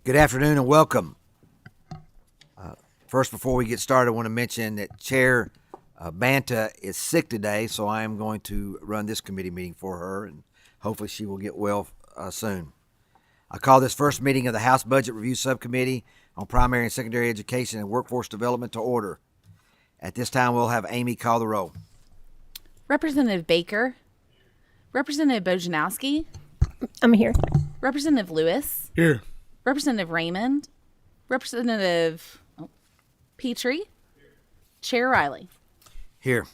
Good afternoon and welcome. First, before we get started, I want to mention that Chair Banta is sick today, so I am going to run this committee meeting for her, and hopefully she will get well soon. I call this first meeting of the House Budget Review Subcommittee on Primary and Secondary Education and Workforce Development to order. At this time, we'll have Amy call the roll. Representative Baker. Representative Bojanowski. I'm here. Representative Lewis. Here. Representative Raymond. Representative Petrie. Chair Riley. Here.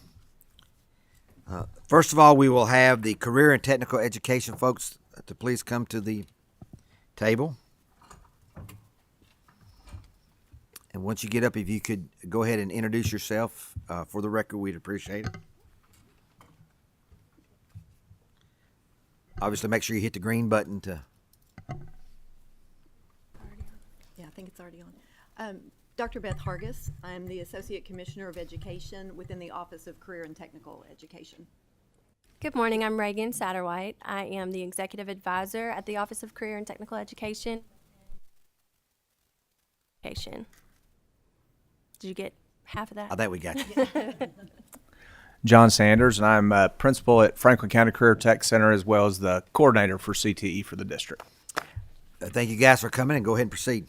First of all, we will have the career and technical education folks to please come to the table. And once you get up, if you could go ahead and introduce yourself for the record, we'd appreciate it. Obviously, make sure you hit the green button to... Yeah, I think it's already on. Dr. Beth HARGIS. I'm the Associate Commissioner of Education within the Office of Career and Technical Education. Good morning. I'm REGAN SATTERWHITE. I am the Executive Advisor at the Office of Career and Technical Education. Did you get half of that? I think we got you. John Sanders, and I'm a principal at Franklin County Career Tech Center as well as the coordinator for CTE for the district. Thank you guys for coming, and go ahead and proceed.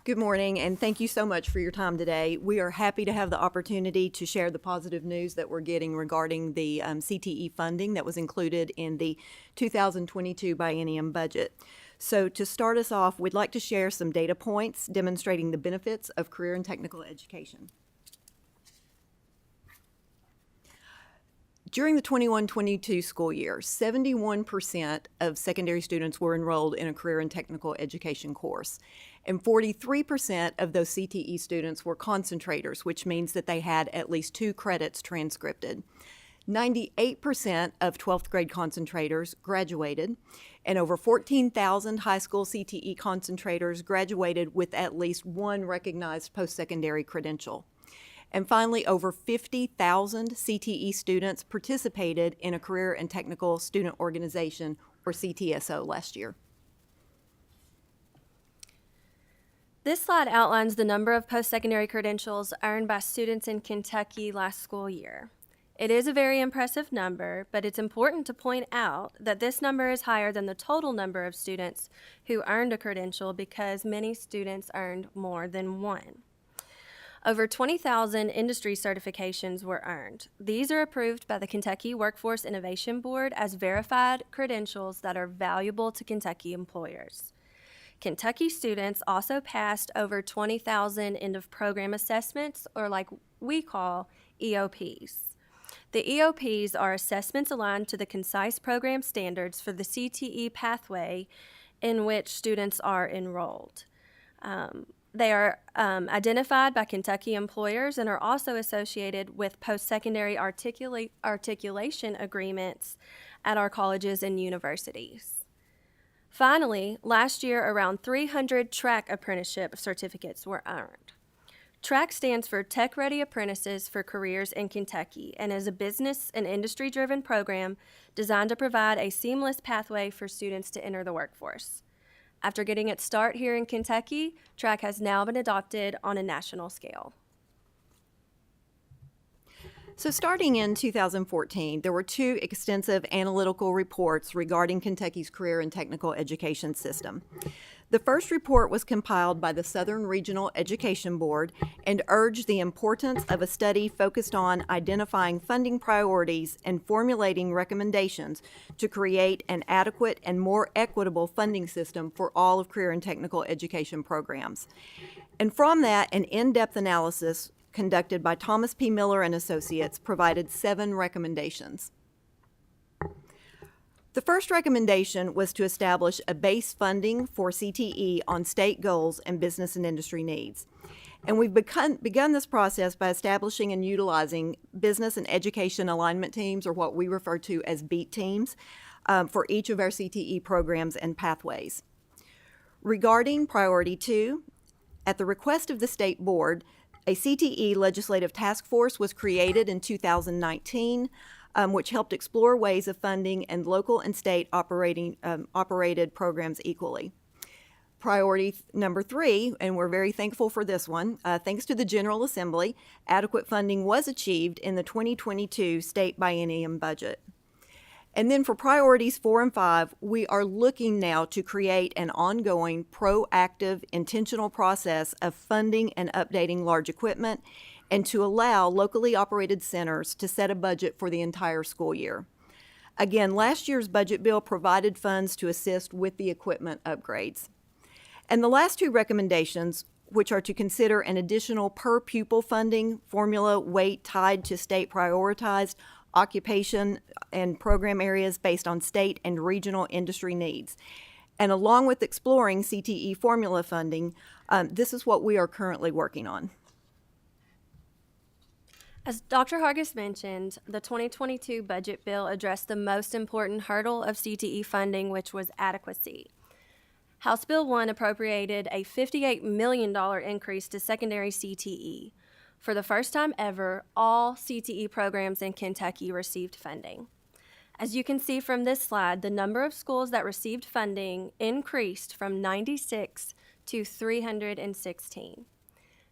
Good morning, and thank you so much for your time today. We are happy to have the opportunity to share the positive news that we're getting regarding the CTE funding that was included in the 2022 biennium budget. So to start us off, we'd like to share some data points demonstrating the benefits of career and technical education. During the 21-22 school year, 71% of secondary students were enrolled in a career and technical education course, and 43% of those CTE students were concentrators, which means that they had at least 2 credits transcripted. 98% of 12th grade concentrators graduated, and over 14,000 high school CTE concentrators graduated with at least 1 recognized post-secondary credential. And finally, over 50,000 CTE students participated in a Career and Technical Student Organization, or CTSO, last year. This slide outlines the number of post-secondary credentials earned by students in Kentucky last school year. It is a very impressive number, but it's important to point out that this number is higher than the total number of students who earned a credential because many students earned more than one. Over 20,000 industry certifications were earned. These are approved by the Kentucky Workforce Innovation Board as verified credentials that are valuable to Kentucky employers. Kentucky students also passed over 20,000 end-of-program assessments, or like we call EOPs. The EOPs are assessments aligned to the concise program standards for the CTE pathway in which students are enrolled. They are identified by Kentucky employers and are also associated with post-secondary articulation agreements at our colleges and universities. Finally, last year, around 300 track apprenticeship certificates were earned. TRAC stands for Tech Ready Apprentices for Careers in Kentucky and is a business and industry-driven program designed to provide a seamless pathway for students to enter the workforce. After getting its start here in Kentucky, TRAC has now been adopted on a national scale. So starting in 2014, there were 2 extensive analytical reports regarding Kentucky's career and technical education system. The first report was compiled by the Southern Regional Education Board and urged the importance of a study focused on identifying funding priorities and formulating recommendations to create an adequate and more equitable funding system for all of career and technical education programs. And from that, an in-depth analysis conducted by Thomas P. Miller and Associates provided 7 recommendations. The first recommendation was to establish a base funding for CTE on state goals and business and industry needs. And we've begun this process by establishing and utilizing business and education alignment teams, or what we refer to as BETH teams, for each of our CTE programs and pathways. Regarding Priority 2, at the request of the State Board, a CTE legislative task force was created in 2019, which helped explore ways of funding and local and state operated programs equally. priority number 3, and we're very thankful for this one. Thanks to the General Assembly, adequate funding was achieved in the 2022 state biennium budget. And then for priorities 4 and 5, we are looking now to create an ongoing, proactive, intentional process of funding and updating large equipment and to allow locally operated centers to set a budget for the entire school year. Again, last year's budget bill provided funds to assist with the equipment upgrades. And the last 2 recommendations, which are to consider an additional per pupil funding formula weight tied to state prioritized occupation and program areas based on state and regional industry needs. And along with exploring CTE formula funding, this is what we are currently working on. As Dr. Hargis mentioned, the 2022 budget bill addressed the most important hurdle of CTE funding, which was adequacy. House Bill 1 appropriated a $58 million increase to secondary CTE. For the first time ever, all CTE programs in Kentucky received funding. As you can see from this slide, the number of schools that received funding increased from 96 to 316.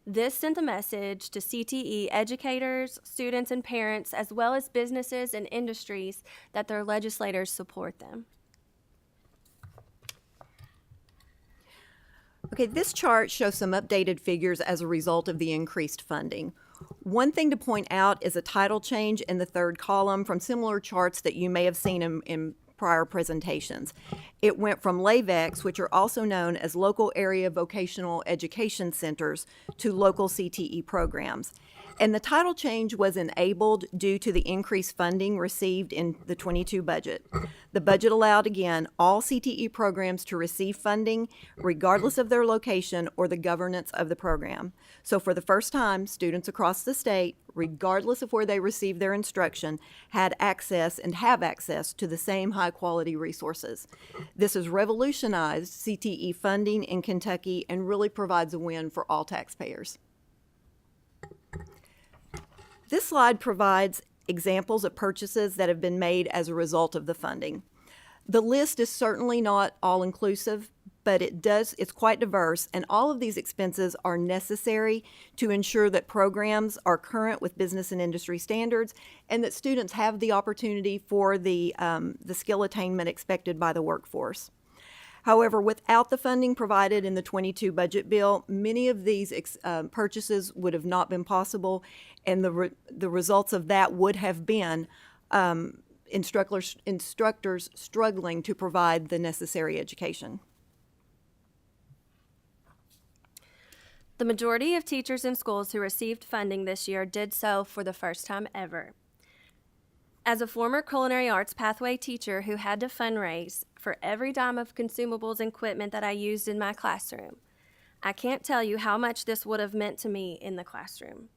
This sent a message to CTE educators, students, and parents, as well as businesses and industries, that their legislators support them. Okay, this chart shows some updated figures as a result of the increased funding. One thing to point out is a title change in the 3rd column from similar charts that you may have seen in prior presentations. It went from LAVEX, which are also known as Local Area Vocational Education Centers, to local CTE programs. And the title change was enabled due to the increased funding received in the 22 budget. The budget allowed, again, all CTE programs to receive funding regardless of their location or the governance of the program. So for the first time, students across the state, regardless of where they received their instruction, had access and have access to the same high-quality resources. This has revolutionized CTE funding in Kentucky and really provides a win for all taxpayers. This slide provides examples of purchases that have been made as a result of the funding. The list is certainly not all-inclusive, but it's quite diverse, and all of these expenses are necessary to ensure that programs are current with business and industry standards and that students have the opportunity for the skill attainment expected by the workforce. However, without the funding provided in the 22 budget bill, many of these purchases would have not been possible, and the results of that would have been instructors struggling to provide the necessary education. The majority of teachers in schools who received funding this year did so for the first time ever. As a former culinary arts pathway teacher who had to fundraise for every dime of consumables and equipment that I used in my classroom, I can't tell you how much this would have meant to me in the classroom.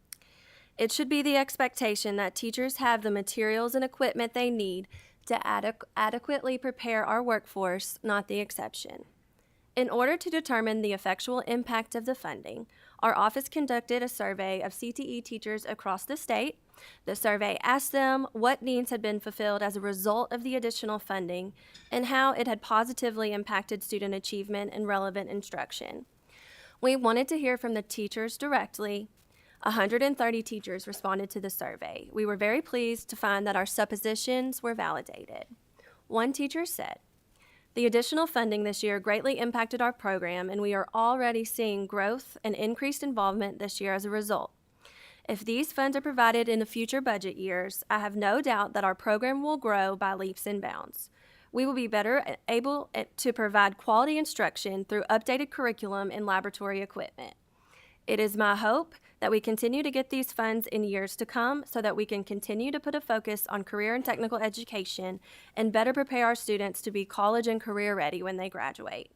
It should be the expectation that teachers have the materials and equipment they need to adequately prepare our workforce, not the exception. In order to determine the effectual impact of the funding, our office conducted a survey of CTE teachers across the state. The survey asked them what needs had been fulfilled as a result of the additional funding and how it had positively impacted student achievement and relevant instruction. We wanted to hear from the teachers directly. 130 teachers responded to the survey. We were very pleased to find that our suppositions were validated. One teacher said, "The additional funding this year greatly impacted our program, and we are already seeing growth and increased involvement this year as a result. If these funds are provided in the future budget years, I have no doubt that our program will grow by leaps and bounds. We will be better able to provide quality instruction through updated curriculum and laboratory equipment. It is my hope that we continue to get these funds in years to come so that we can continue to put a focus on career and technical education and better prepare our students to be college and career ready when they graduate."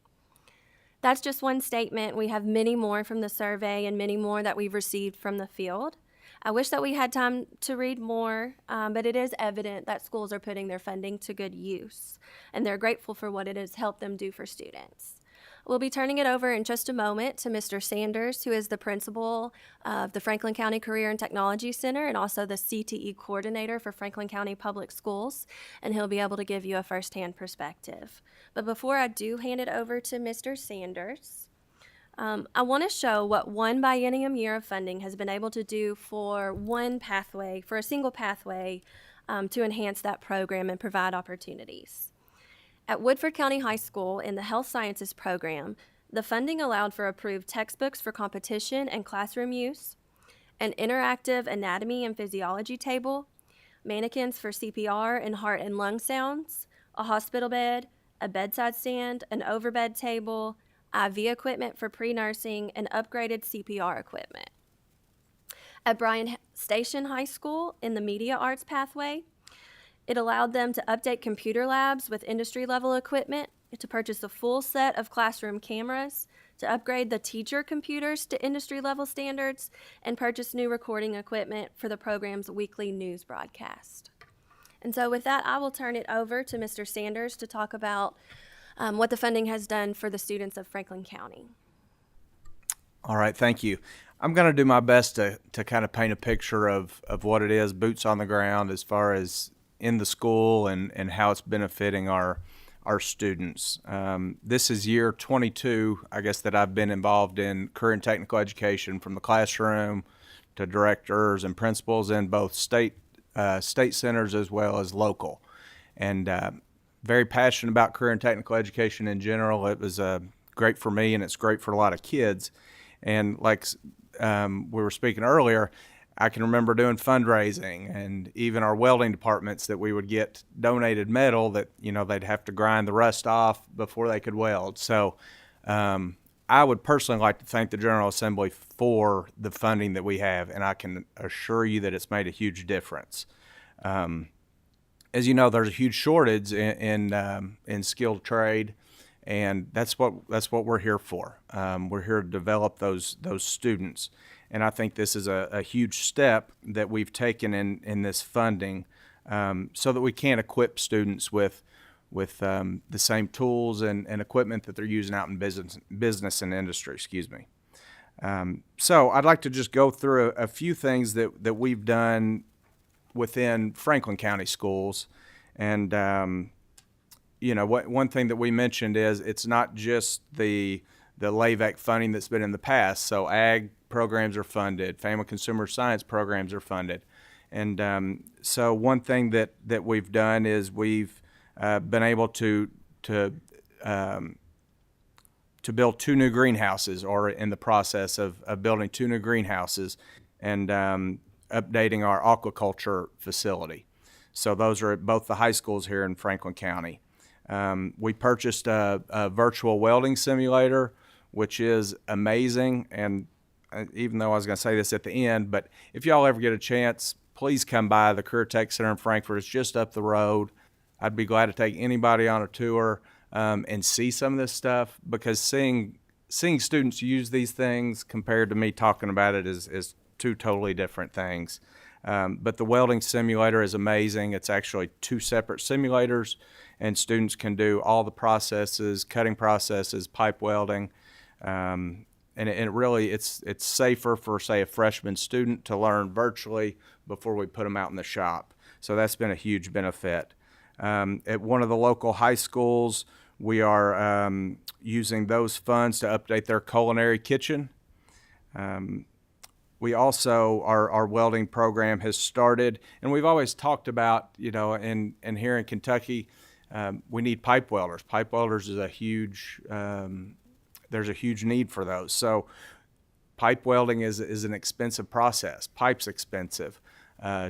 That's just one statement. We have many more from the survey and many more that we've received from the field. I wish that we had time to read more, but it is evident that schools are putting their funding to good use, and they're grateful for what it has helped them do for students. We'll be turning it over in just a moment to Mr. Sanders, who is the principal of the Franklin County Career and Technology Center and also the CTE coordinator for Franklin County Public Schools, and he'll be able to give you a firsthand perspective. But before I do hand it over to Mr. Sanders, I want to show what one biennium year of funding has been able to do for a single pathway to enhance that program and provide opportunities. At Woodford County High School in the Health Sciences program, the funding allowed for approved textbooks for competition and classroom use, an interactive anatomy and physiology table, mannequins for CPR and heart and lung sounds, a hospital bed, a bedside stand, an overbed table, IV equipment for pre-nursing, and upgraded CPR equipment. At Bryan Station High School in the Media Arts pathway, it allowed them to update computer labs with industry-level equipment, to purchase a full set of classroom cameras, to upgrade the teacher computers to industry-level standards, and purchase new recording equipment for the program's weekly news broadcast. And so with that, I will turn it over to Mr. Sanders to talk about what the funding has done for the students of Franklin County. All right, thank you. I'm going to do my best to kind of paint a picture of what it is, boots on the ground, as far as in the school and how it's benefiting our students. This is year 22, I guess, that I've been involved in career and technical education, from the classroom to directors and principals in both state centers as well as local. And very passionate about career and technical education in general. It was great for me, and it's great for a lot of kids. And like we were speaking earlier, I can remember doing fundraising, and even our welding departments, that we would get donated metal that, they'd have to grind the rust off before they could weld. So I would personally like to thank the General Assembly for the funding that we have, and I can assure you that it's made a huge difference. As you know, there's a huge shortage in skilled trade, and that's what we're here for. We're here to develop those students. And I think this is a huge step that we've taken in this funding, so that we can equip students with the same tools and equipment that they're using out in business and industry. So I'd like to just go through a few things that we've done within Franklin County schools. And one thing that we mentioned is it's not just the LAVEC funding that's been in the past. So ag programs are funded, family consumer science programs are funded. And so one thing that we've done is we've been able to build 2 new greenhouses, or in the process of building 2 new greenhouses, and updating our aquaculture facility. So those are at both the high schools here in Franklin County. We purchased a virtual welding simulator, which is amazing. And even though I was going to say this at the end, but if y'all ever get a chance, please come by the Career Tech Center in Frankfort. It's just up the road. I'd be glad to take anybody on a tour and see some of this stuff, because seeing students use these things compared to me talking about it is 2 totally different things. But the welding simulator is amazing. It's actually 2 separate simulators, and students can do all the processes, cutting processes, pipe welding. And it really, it's safer for, say, a freshman student to learn virtually before we put them out in the shop. So that's been a huge benefit. At one of the local high schools, we are using those funds to update their culinary kitchen. We also, our welding program has started, and we've always talked about, and here in Kentucky, we need pipe welders. Pipe welders is a huge, there's a huge need for those. So pipe welding is an expensive process. Pipe's expensive.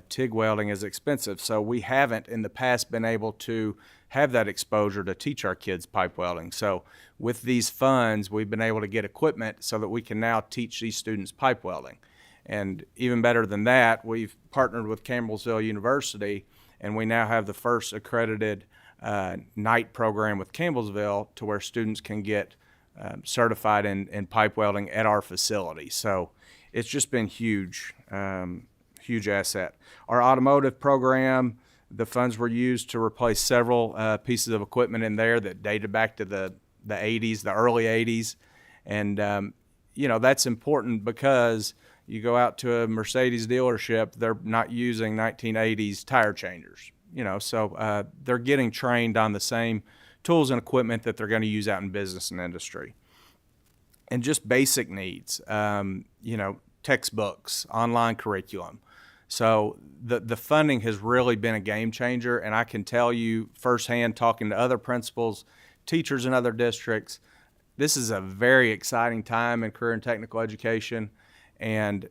TIG welding is expensive. So we haven't in the past been able to have that exposure to teach our kids pipe welding. So with these funds, we've been able to get equipment so that we can now teach these students pipe welding. And even better than that, we've partnered with Campbellsville University, and we now have the first accredited night program with Campbellsville, to where students can get certified in pipe welding at our facility. So it's just been huge, huge asset. Our automotive program, the funds were used to replace several pieces of equipment in there that dated back to the the 80s, the early 80s. And, you know, that's important because you go out to a Mercedes dealership, they're not using 1980s tire changers, you know, so they're getting trained on the same tools and equipment that they're going to use out in business and industry. And just basic needs, you know, textbooks, online curriculum. So the funding has really been a game changer, and I can tell you firsthand, talking to other principals, teachers in other districts, this is a very exciting time in career and technical education. And,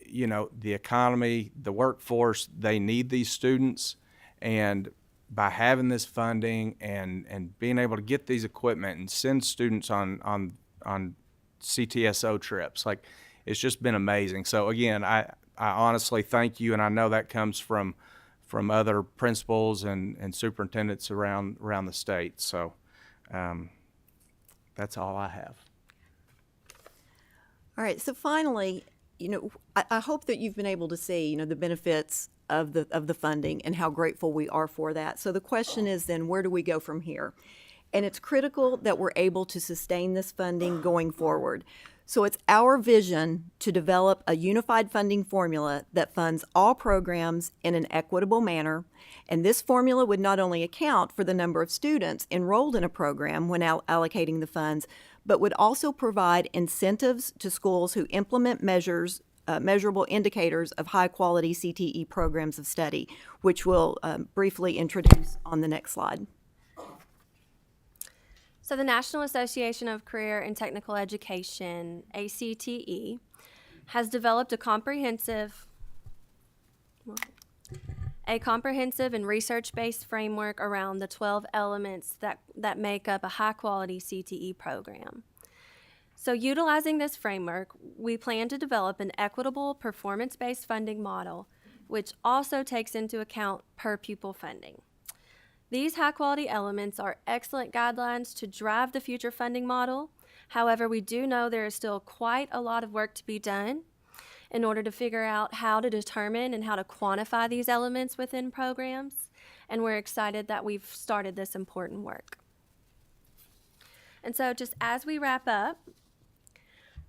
you know, the economy, the workforce, they need these students. And by having this funding and being able to get these equipment and send students on CTSO trips, like, it's just been amazing. So again, I honestly thank you, and I know that comes from other principals and superintendents around the state. So that's all I have. All right, so finally, you know, I hope that you've been able to see, you know, the benefits of the funding and how grateful we are for that. So the question is then, where do we go from here? And it's critical that we're able to sustain this funding going forward. So it's our vision to develop a unified funding formula that funds all programs in an equitable manner. And this formula would not only account for the number of students enrolled in a program when allocating the funds, but would also provide incentives to schools who implement measurable indicators of high-quality CTE programs of study, which we'll briefly introduce on the next slide. So the National Association of Career and Technical Education, ACTE, has developed a comprehensive and research-based framework around the 12 elements that make up a high-quality CTE program. So utilizing this framework, we plan to develop an equitable performance-based funding model, which also takes into account per-pupil funding. These high-quality elements are excellent guidelines to drive the future funding model. However, we do know there is still quite a lot of work to be done in order to figure out how to determine and how to quantify these elements within programs, and we're excited that we've started this important work. And so just as we wrap up,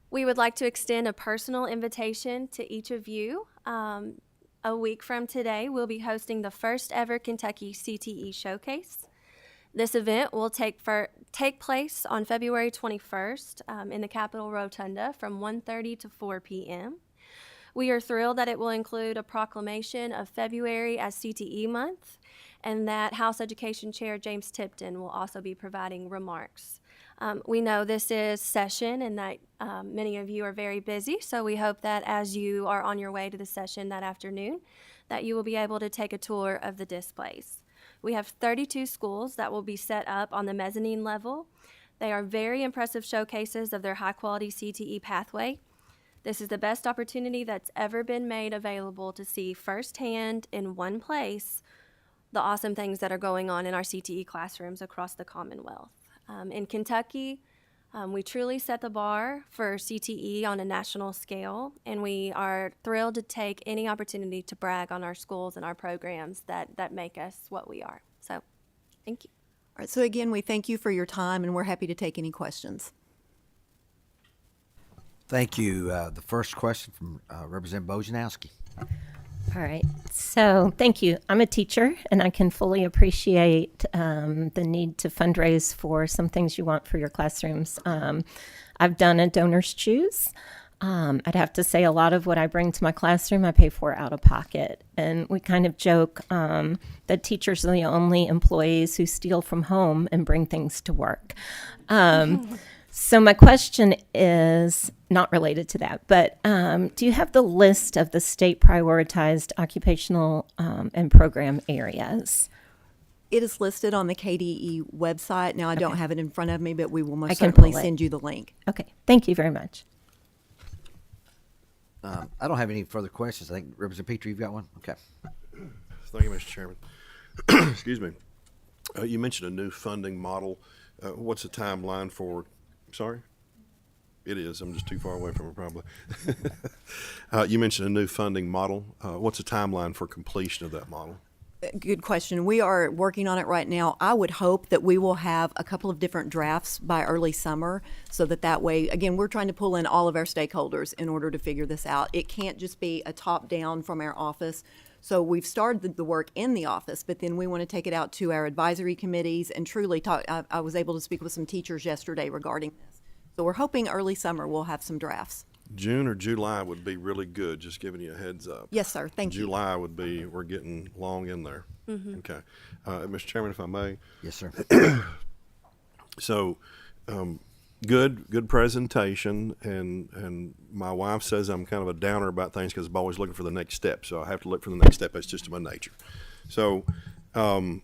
we would like to extend a personal invitation to each of you. A week from today, we'll be hosting the first ever Kentucky CTE Showcase. This event will take place on February 21st in the Capitol Rotunda from 1:30 to 4 p.m. We are thrilled that it will include a proclamation of February as CTE Month, and that House Education Chair James Tipton will also be providing remarks. We know this is session and that many of you are very busy, so we hope that as you are on your way to the session that afternoon, that you will be able to take a tour of the displays. We have 32 schools that will be set up on the mezzanine level. They are very impressive showcases of their high-quality CTE pathway. This is the best opportunity that's ever been made available to see firsthand in one place the awesome things that are going on in our CTE classrooms across the Commonwealth. In Kentucky, we truly set the bar for CTE on a national scale, and we are thrilled to take any opportunity to brag on our schools and our programs that make us what we are. So, thank you. All right, so again, we thank you for your time, and we're happy to take any questions. Thank you. The first question from Representative Bojanowski. All right. So thank you. I'm a teacher, and I can fully appreciate the need to fundraise for some things you want for your classrooms. I've done a donor's choose. I'd have to say a lot of what I bring to my classroom, I pay for out of pocket. And we kind of joke that teachers are the only employees who steal from home and bring things to work. So my question is not related to that, but do you have the list of the state prioritized occupational and program areas? It is listed on the KDE website. Now, I don't have it in front of me, but we will most can certainly pull it. send you the link. Okay, thank you very much. I don't have any further questions. I think Representative Petrie, you've got one? Okay. Thank you, Mr. Chairman. Excuse me. You mentioned a new funding model. What's the timeline for? Sorry? It is. I'm just too far away from it, probably. You mentioned a new funding model. What's the timeline for completion of that model? Good question. We are working on it right now. I would hope that we will have a couple of different drafts by early summer so that way, again, we're trying to pull in all of our stakeholders in order to figure this out. It can't just be a top-down from our office. So we've started the work in the office, but then we want to take it out to our advisory committees and truly talk. I was able to speak with some teachers yesterday regarding this. So we're hoping early summer we'll have some drafts. June or July would be really good, just giving you a heads up. Yes, sir. Thank you. July would be, we're getting long in there. Okay. Mr. Chairman, if I may. Yes, sir. So, good presentation, and my wife says I'm kind of a downer about things because I'm always looking for the next step, so I have to look for the next step. That's just my nature. So, I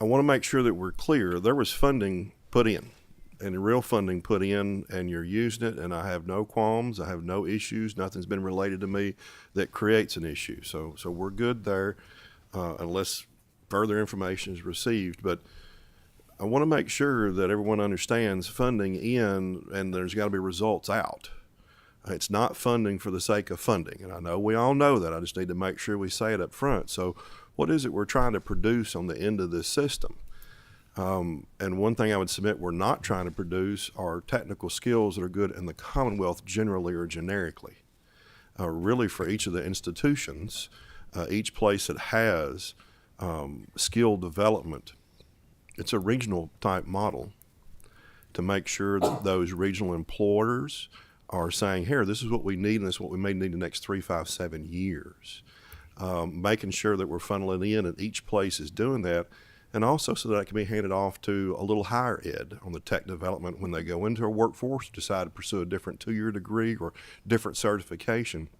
want to make sure that we're clear. There was funding put in, and real funding put in, and you're using it, and I have no qualms. I have no issues. Nothing's been related to me that creates an issue. So we're good there, unless further information is received. But I want to make sure that everyone understands funding in, and there's got to be results out. It's not funding for the sake of funding, and I know we all know that. I just need to make sure we say it up front. So what is it we're trying to produce on the end of this system? And one thing I would submit we're not trying to produce are technical skills that are good in the Commonwealth generally or generically. Really for each of the institutions, each place that has skill development, it's a regional type model to make sure that those regional employers are saying, here, this is what we need and this is what we may need in the next 3, 5, 7 years. Making sure that we're funneling in and each place is doing that. And also so that it can be handed off to a little higher ed on the tech development when they go into a workforce, decide to pursue a different 2-year degree or different certification.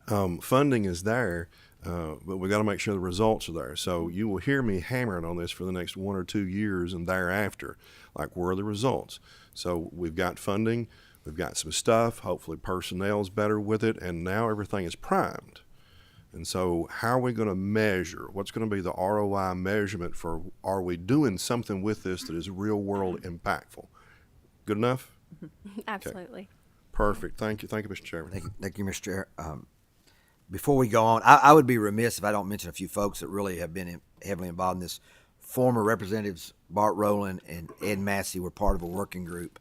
Funding is there, but we got to make sure the results are there. So you will hear me hammering on this for the next 1 or 2 years and thereafter, like where are the results? So we've got funding, we've got some stuff, hopefully personnel's better with it, and now everything is primed. And so how are we going to measure? What's going to be the ROI measurement for, are we doing something with this that is real world impactful? Good enough? Absolutely. Okay. Perfect. Thank you. Thank you, Mr. Chairman. Thank you, Mr. Chair. Before we go on, I would be remiss if I don't mention a few folks that really have been heavily involved in this. Former Representatives Bart Rowland and Ed Massey were part of a working group,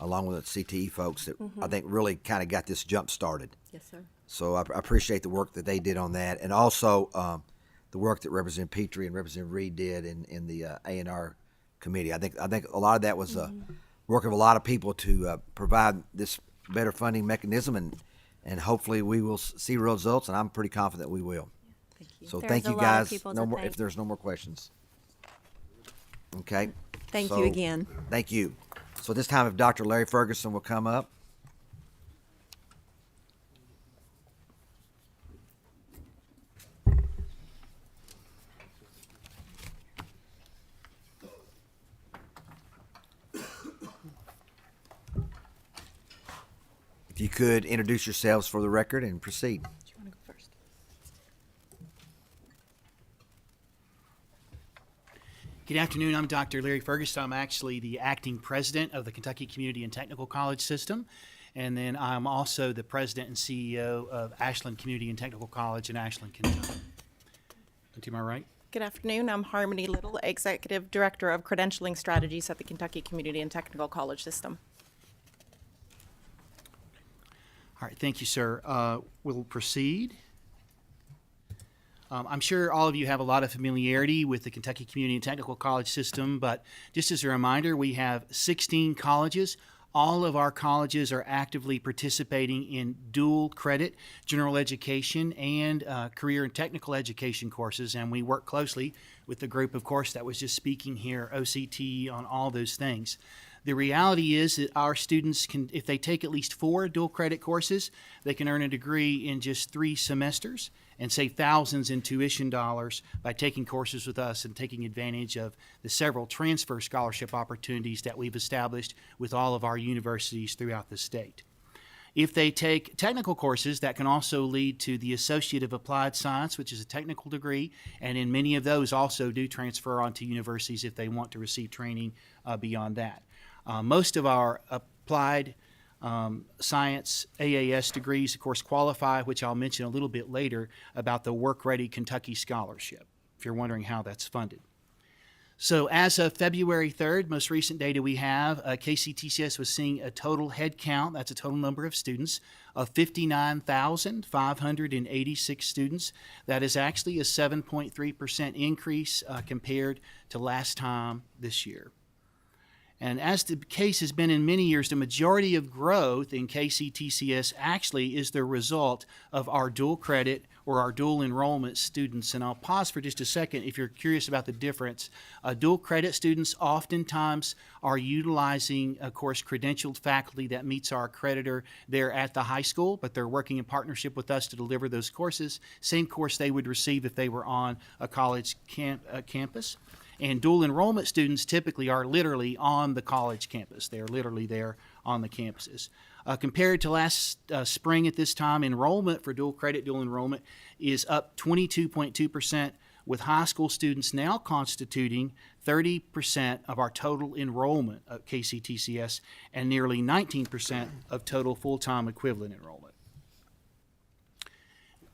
along with the CTE folks that I think really kind of got this jump started. Yes, sir. So I appreciate the work that they did on that, and also the work that Representative Petrie and Representative Reed did in the A&R committee. I think a lot of that was work of a lot of people to provide this better funding mechanism, and hopefully we will see results, and I'm pretty confident we will. Thank you. So There's thank a you lot of guys. people No to more thank. if there's no more questions. Okay. Thank So, you again. Thank you. So this time, if Dr. Larry Ferguson will come up. If you could introduce yourselves for the record and proceed. Good afternoon. I'm Dr. Larry Ferguson. I'm actually the acting president of the Kentucky Community and Technical College System. And then I'm also the president and CEO of Ashland Community and Technical College in Ashland, Kentucky. And to my right? Good afternoon. I'm Harmony Little, Executive Director of Credentialing Strategies at the Kentucky Community and Technical College System. All right. Thank you, sir. We'll proceed. I'm sure all of you have a lot of familiarity with the Kentucky Community and Technical College System, but just as a reminder, we have 16 colleges. All of our colleges are actively participating in dual credit general education and career and technical education courses, and we work closely with the group, of course, that was just speaking here, OCT, on all those things. The reality is that our students can, if they take at least 4 dual credit courses, they can earn a degree in just 3 semesters and save thousands in tuition dollars by taking courses with us and taking advantage of the several transfer scholarship opportunities that we've established with all of our universities throughout the state. If they take technical courses, that can also lead to the Associate of Applied Science, which is a technical degree, and in many of those also do transfer on to universities if they want to receive training beyond that. Most of our applied science AAS degrees, of course, qualify, which I'll mention a little bit later about the Work Ready Kentucky Scholarship, if you're wondering how that's funded. So as of February 3rd, most recent data we have, KCTCS was seeing a total head count, that's a total number of students, of 59,586 students. That is actually a 7.3% increase compared to last time this year. And as the case has been in many years, the majority of growth in KCTCS actually is the result of our dual credit or our dual enrollment students. And I'll pause for just a second if you're curious about the difference. Dual credit students oftentimes are utilizing, of course, credentialed faculty that meets our accreditor there at the high school, but they're working in partnership with us to deliver those courses. Same course they would receive if they were on a college campus. And dual enrollment students typically are literally on the college campus. They're literally there on the campuses. Compared to last spring at this time, enrollment for dual credit, dual enrollment is up 22.2%, with high school students now constituting 30% of our total enrollment at KCTCS and nearly 19% of total full-time equivalent enrollment.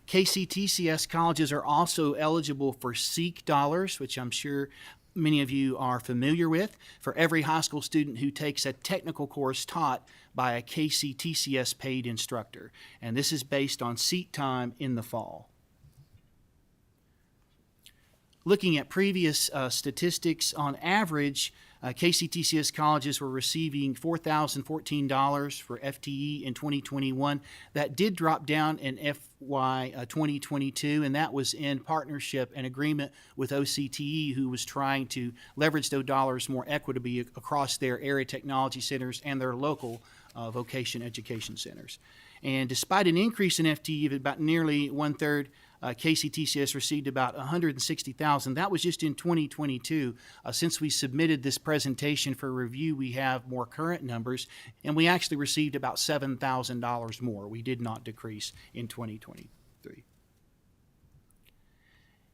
KCTCS colleges are also eligible for SEEK dollars, which I'm sure many of you are familiar with, for every high school student who takes a technical course taught by a KCTCS paid instructor. And this is based on seat time in the fall. Looking at previous statistics, on average, KCTCS colleges were receiving $4,014 for FTE in 2021. That did drop down in FY 2022, and that was in partnership and agreement with OCTE, who was trying to leverage those dollars more equitably across their area technology centers and their local vocation education centers. And despite an increase in FTE of about nearly one-third, KCTCS received about $160,000. That was just in 2022. Since we submitted this presentation for review, we have more current numbers, and we actually received about $7,000 more. We did not decrease in 2023.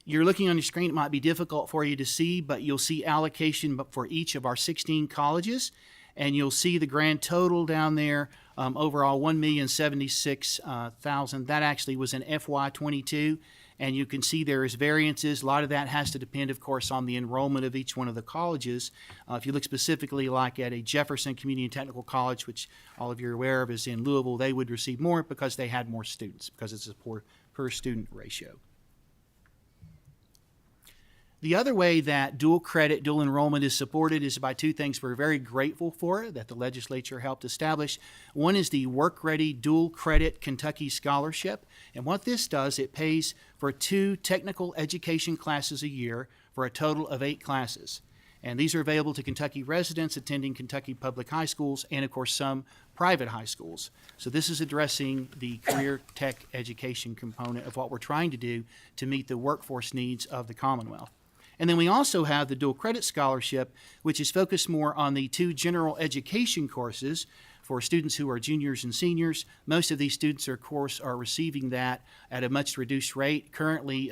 You're looking on your screen. It might be difficult for you to see, but you'll see allocation for each of our 16 colleges, and you'll see the grand total down there. Overall, $1,076,000. That actually was in FY22, and you can see there is variances. A lot of that has to depend, of course, on the enrollment of each one of the colleges. If you look specifically like at a Jefferson Community and Technical College, which all of you are aware of is in Louisville, they would receive more because they had more students, because it's a per student ratio. The other way that dual credit, dual enrollment is supported is by two things we're very grateful for that the legislature helped establish. One is the Work Ready Dual Credit Kentucky Scholarship. And what this does, it pays for 2 technical education classes a year for a total of 8 classes. And these are available to Kentucky residents attending Kentucky public high schools and, of course, some private high schools. So this is addressing the career tech education component of what we're trying to do to meet the workforce needs of the Commonwealth. And then we also have the dual credit scholarship, which is focused more on the 2 general education courses for students who are juniors and seniors. Most of these students, of course, are receiving that at a much reduced rate. Currently,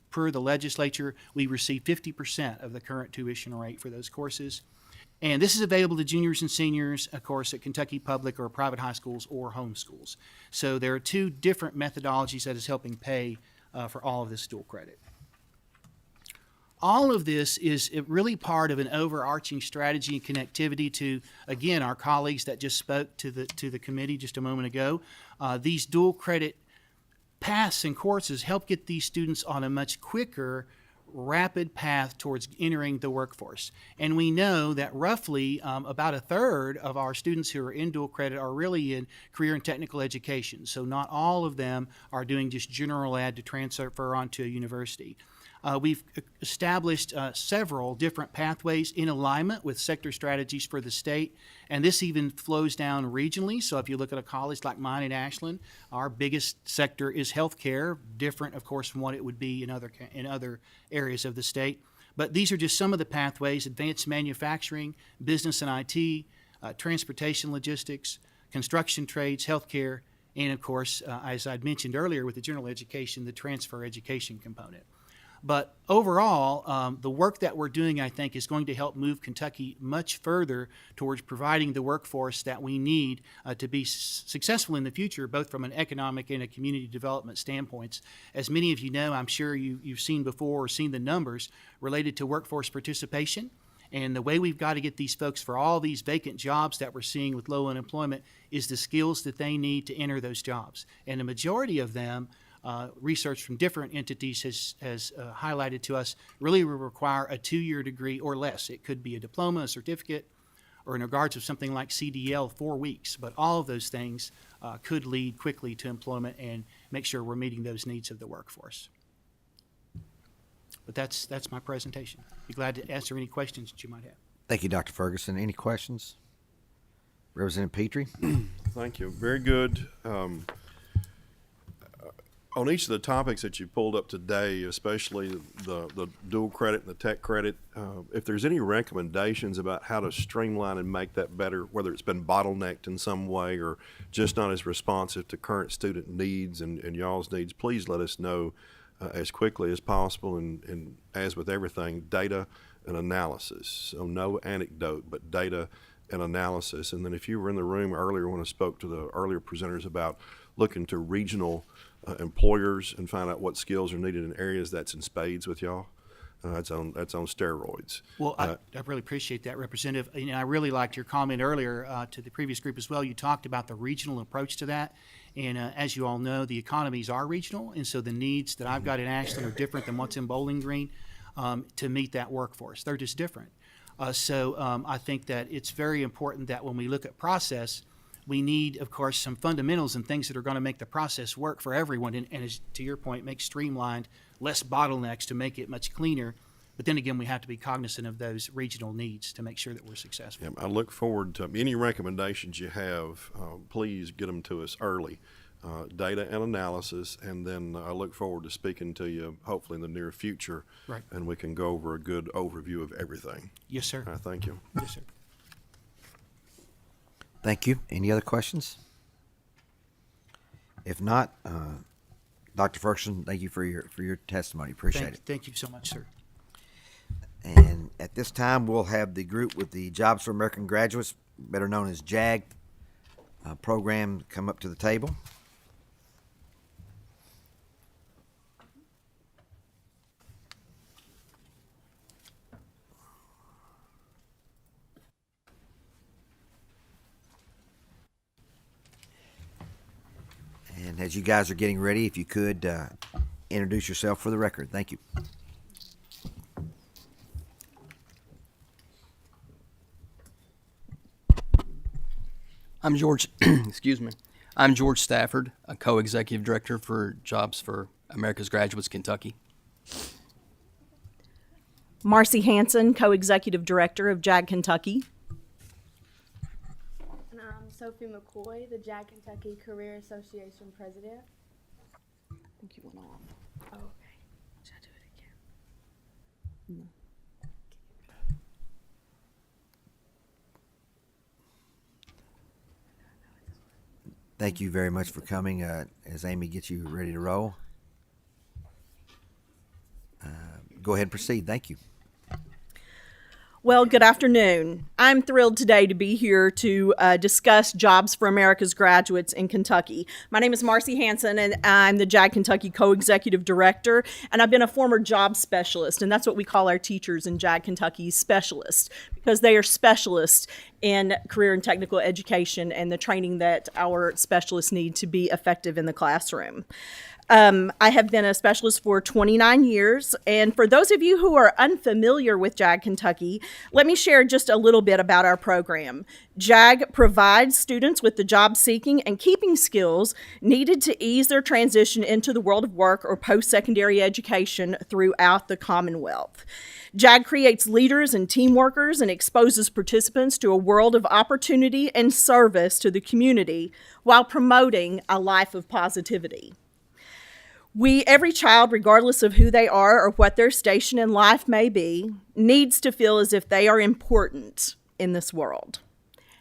per the legislature, we receive 50% of the current tuition rate for those courses. And this is available to juniors and seniors, of course, at Kentucky public or private high schools or home schools. So there are 2 different methodologies that is helping pay for all of this dual credit. All of this is really part of an overarching strategy and connectivity to, again, our colleagues that just spoke to the committee just a moment ago. These dual credit paths and courses help get these students on a much quicker, rapid path towards entering the workforce. And we know that roughly about a third of our students who are in dual credit are really in career and technical education. So not all of them are doing just general ed to transfer onto a university. We've established several different pathways in alignment with sector strategies for the state, and this even flows down regionally. So if you look at a college like mine in Ashland, our biggest sector is healthcare, different, of course, from what it would be in other areas of the state. But these are just some of the pathways: advanced manufacturing, business and IT, transportation logistics, construction trades, healthcare, and of course, as I'd mentioned earlier with the general education, the transfer education component. But overall, the work that we're doing, I think, is going to help move Kentucky much further towards providing the workforce that we need to be successful in the future, both from an economic and a community development standpoints. As many of you know, I'm sure you've seen before or seen the numbers related to workforce participation. And the way we've got to get these folks for all these vacant jobs that we're seeing with low unemployment is the skills that they need to enter those jobs. And the majority of them, research from different entities has highlighted to us, really will require a 2-year degree or less. It could be a diploma, a certificate, or in regards of something like CDL, 4 weeks. But all of those things could lead quickly to employment and make sure we're meeting those needs of the workforce. But that's my presentation. Be glad to answer any questions that you might have. Thank you, Dr. Ferguson. Any questions? Representative Petrie? Thank you. Very good. On each of the topics that you pulled up today, especially the dual credit and the tech credit, if there's any recommendations about how to streamline and make that better, whether it's been bottlenecked in some way or just not as responsive to current student needs and y'all's needs, please let us know as quickly as possible. And as with everything, data and analysis. So no anecdote, but data and analysis. And then if you were in the room earlier when I spoke to the earlier presenters about looking to regional employers and find out what skills are needed in areas, that's in spades with y'all. That's on steroids. Well, I really appreciate that, Representative. You know, I really liked your comment earlier to the previous group as well. You talked about the regional approach to that. And as you all know, the economies are regional, and so the needs that I've got in Ashland are different than what's in Bowling Green to meet that workforce. They're just different. So I think that it's very important that when we look at process, we need, of course, some fundamentals and things that are going to make the process work for everyone, and as to your point, make streamlined, less bottlenecks to make it much cleaner. But then again, we have to be cognizant of those regional needs to make sure that we're successful. Yeah, I look forward to any recommendations you have. Please get them to us early, data and analysis, and then I look forward to speaking to you hopefully in the near future, Right. and we can go over a good overview of everything. Yes, sir. Thank you. Yes, sir. Thank you. Any other questions? If not, Dr. Ferguson, thank you for your testimony. Appreciate it. Thank you so much, sir. And at this time, we'll have the group with the Jobs for American Graduates, better known as JAG, program, come up to the table. And as you guys are getting ready, if you could introduce yourself for the record. Thank you. I'm George, excuse me. I'm George Stafford, a co-executive director for Jobs for America's Graduates, Kentucky. Marcie Hanson, co-executive director of JAG Kentucky. And I'm Sophie McCoy, the JAG Kentucky Career Association president. I think you went off. Oh, okay. Should I do it again? No. Thank you very much for coming as Amy gets you ready to roll. Go ahead and proceed. Thank you. Well, good afternoon. I'm thrilled today to be here to discuss Jobs for America's Graduates in Kentucky. My name is Marcie Hanson, and I'm the JAG Kentucky co-executive director, and I've been a former job specialist, and that's what we call our teachers in JAG Kentucky, specialists, because they are specialists in career and technical education and the training that our specialists need to be effective in the classroom. I have been a specialist for 29 years, and for those of you who are unfamiliar with JAG Kentucky, let me share just a little bit about our program. JAG provides students with the job-seeking and keeping skills needed to ease their transition into the world of work or post-secondary education throughout the Commonwealth. JAG creates leaders and team workers and exposes participants to a world of opportunity and service to the community while promoting a life of positivity. Every child, regardless of who they are or what their station in life may be, needs to feel as if they are important in this world.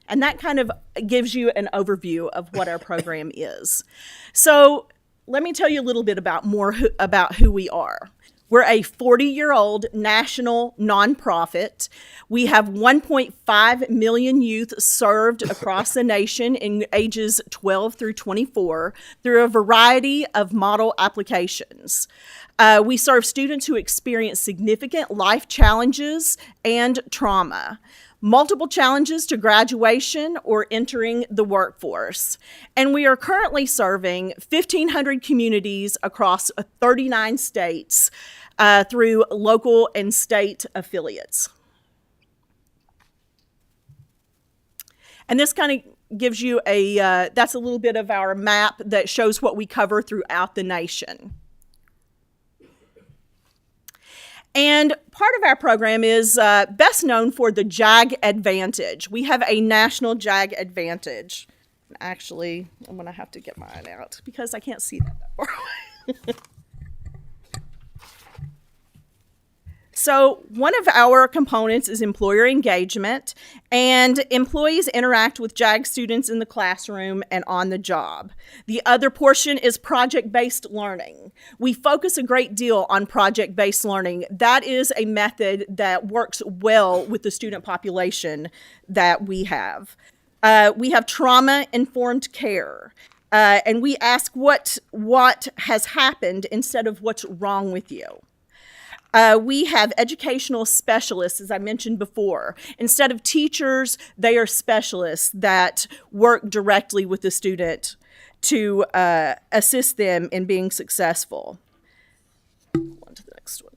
And that kind of gives you an overview of what our program is. So let me tell you a little bit about who we are. We're a 40-year-old national nonprofit. We have 1.5 million youth served across the nation in ages 12 through 24 through a variety of model applications. We serve students who experience significant life challenges and trauma, multiple challenges to graduation or entering the workforce. And we are currently serving 1,500 communities across 39 states through local and state affiliates. And this kind of gives you that's a little bit of our map that shows what we cover throughout the nation. And part of our program is best known for the JAG Advantage. We have a national JAG Advantage. Actually, I'm going to have to get mine out because I can't see that far away. So one of our components is employer engagement, and employees interact with JAG students in the classroom and on the job. The other portion is project-based learning. We focus a great deal on project-based learning. That is a method that works well with the student population that we have. We have trauma-informed care, and we ask what has happened instead of what's wrong with you. We have educational specialists, as I mentioned before. Instead of teachers, they are specialists that work directly with the student to assist them in being successful. On to the next one.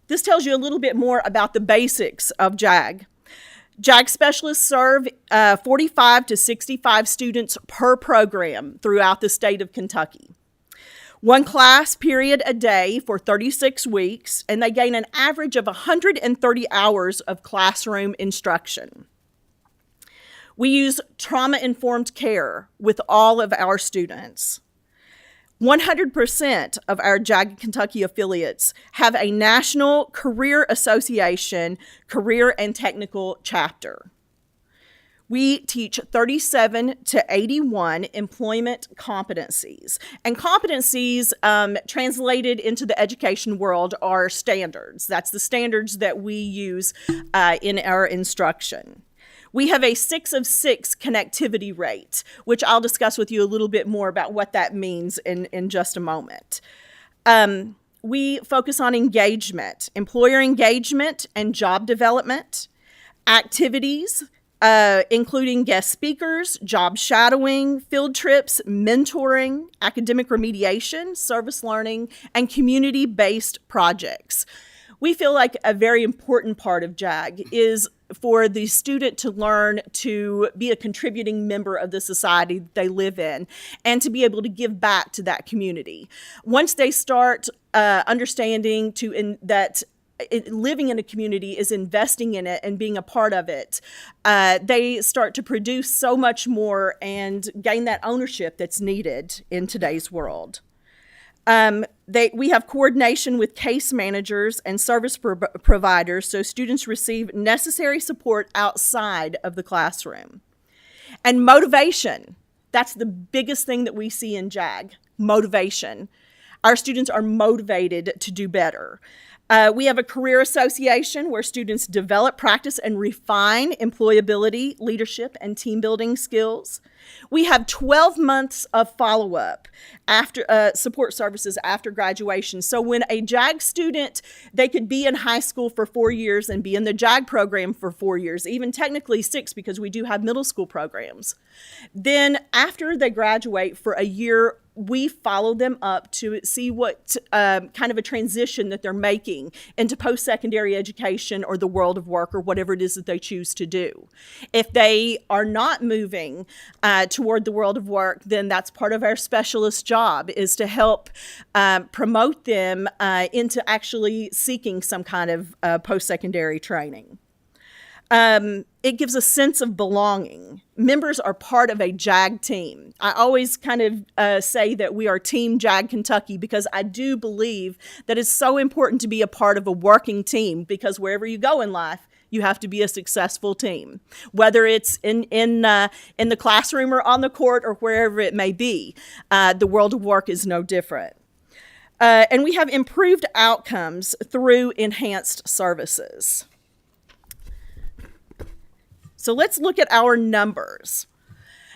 This tells you a little bit more about the basics of JAG. JAG specialists serve 45 to 65 students per program throughout the state of Kentucky. One class period a day for 36 weeks, and they gain an average of 130 hours of classroom instruction. We use trauma-informed care with all of our students. 100% of our JAG Kentucky affiliates have a National Career Association career and technical chapter. We teach 37 to 81 employment competencies. And competencies translated into the education world are standards. That's the standards that we use in our instruction. We have a 6 of 6 connectivity rate, which I'll discuss with you a little bit more about what that means in just a moment. We focus on engagement, employer engagement and job development, activities, including guest speakers, job shadowing, field trips, mentoring, academic remediation, service learning, and community-based projects. We feel like a very important part of JAG is for the student to learn to be a contributing member of the society that they live in and to be able to give back to that community. Once they start understanding that living in a community is investing in it and being a part of it, they start to produce so much more and gain that ownership that's needed in today's world. We have coordination with case managers and service providers so students receive necessary support outside of the classroom. And motivation, that's the biggest thing that we see in JAG, motivation. Our students are motivated to do better. We have a career association where students develop, practice, and refine employability, leadership, and team building skills. We have 12 months of follow-up after support services after graduation. So when a JAG student, they could be in high school for 4 years and be in the JAG program for 4 years, even technically 6 because we do have middle school programs. Then after they graduate for a year, we follow them up to see what kind of a transition that they're making into post-secondary education or the world of work or whatever it is that they choose to do. If they are not moving toward the world of work, then that's part of our specialist job is to help promote them into actually seeking some kind of post-secondary training. It gives a sense of belonging. Members are part of a JAG team. I always kind of say that we are Team JAG Kentucky because I do believe that it's so important to be a part of a working team because wherever you go in life, you have to be a successful team, whether it's in the classroom or on the court or wherever it may be. The world of work is no different. And we have improved outcomes through enhanced services. So let's look at our numbers.